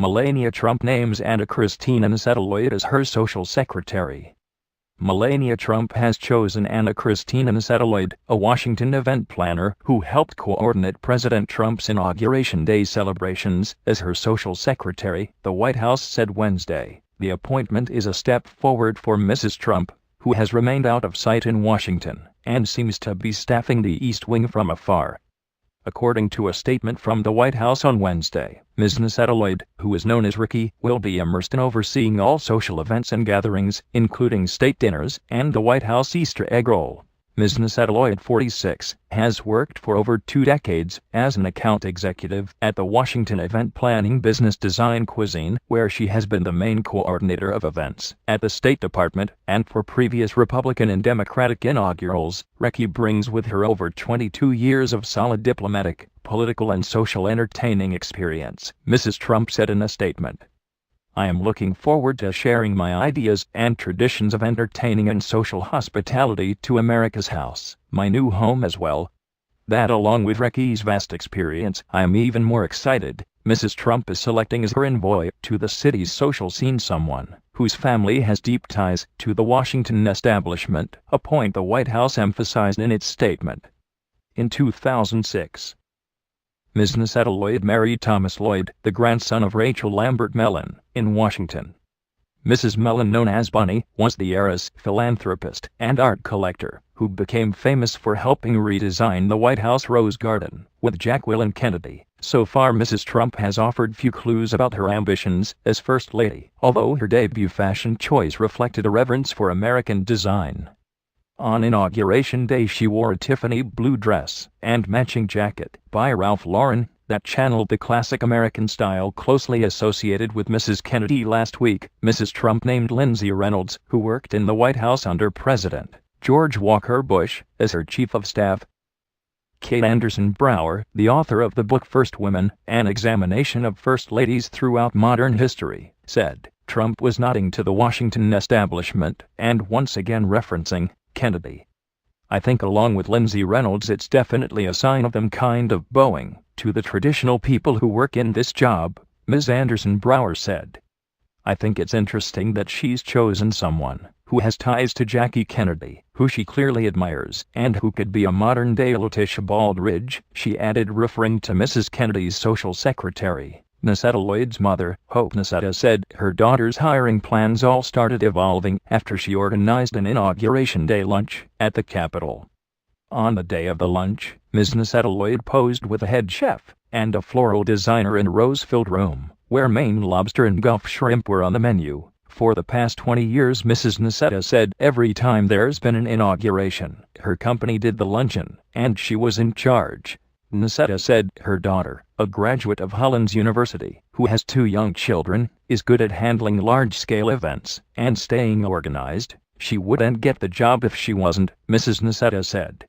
Melania Trump names Anna Cristina Niceta Lloyd as her social secretary. Melania Trump has chosen Anna Cristina Niceta Lloyd, a Washington event planner who helped coordinate President Trump's Inauguration Day celebrations, as her social secretary, the White House said Wednesday. The appointment is a step forward for Mrs. Trump, who has remained out of sight in Washington and seems to be staffing the East Wing from afar. According to a statement from the White House on Wednesday, Ms. Niceta Lloyd, who is known as Rickie, will be immersed in overseeing all social events and gatherings, including state dinners and the White House Easter egg roll. Ms. Niceta Lloyd, 46, has worked for over 2 decades as an account executive at the Washington event planning business Design Cuisine, where she has been the main coordinator of events at the State Department, and for previous Republican and Democratic inaugurals. Rickie brings with her over 22 years of solid diplomatic, political and social entertaining experience, Mrs. Trump said in a statement. I am looking forward to sharing my ideas and traditions of entertaining and social hospitality to America's house, my new home as well. That, along with Rickie's vast experience, I am even more excited. Mrs. Trump is selecting as her envoy to the city's social scene someone whose family has deep ties to the Washington establishment, a point the White House emphasized in its statement. In 2006, Ms. Niceta Lloyd married Thomas Lloyd, the grandson of Rachel Lambert Mellon, in Washington. Mrs. Mellon, known as Bunny, was the heiress, philanthropist, and art collector who became famous for helping redesign the White House Rose Garden with Jacqueline Kennedy. So far, Mrs. Trump has offered few clues about her ambitions as First Lady, although her debut fashion choice reflected a reverence for American design. On Inauguration Day, she wore a Tiffany blue dress and matching jacket by Ralph Lauren that channeled the classic American style closely associated with Mrs. Kennedy. Last week, Mrs. Trump named Lindsay Reynolds, who worked in the White House under President George Walker Bush, as her chief of staff. Kate Anderson Brower, the author of the book First Women, An Examination of First Ladies Throughout Modern History, said Trump was nodding to the Washington establishment and once again referencing Kennedy. I think, along with Lindsay Reynolds, it's definitely a sign of them kind of bowing to the traditional people who work in this job, Ms. Anderson Brower said. I think it's interesting that she's chosen someone who has ties to Jackie Kennedy, who she clearly admires, and who could be a modern-day Letitia Baldridge, she added, referring to Mrs. Kennedy's social secretary. Niceta Lloyd's mother, Hope Niceta, said her daughter's hiring plans all started evolving after she organized an Inauguration Day lunch at the Capitol. On the day of the lunch, Ms. Niceta Lloyd posed with a head chef and a floral designer in a rose-filled room, where Maine lobster and Gulf shrimp were on the menu. For the past 20 years, Mrs. Niceta said, every time there's been an inauguration, her company did the luncheon, and she was in charge. Niceta said her daughter, a graduate of Hollins University, who has 2 young children, is good at handling large-scale events and staying organized. She wouldn't get the job if she wasn't, Mrs. Niceta said.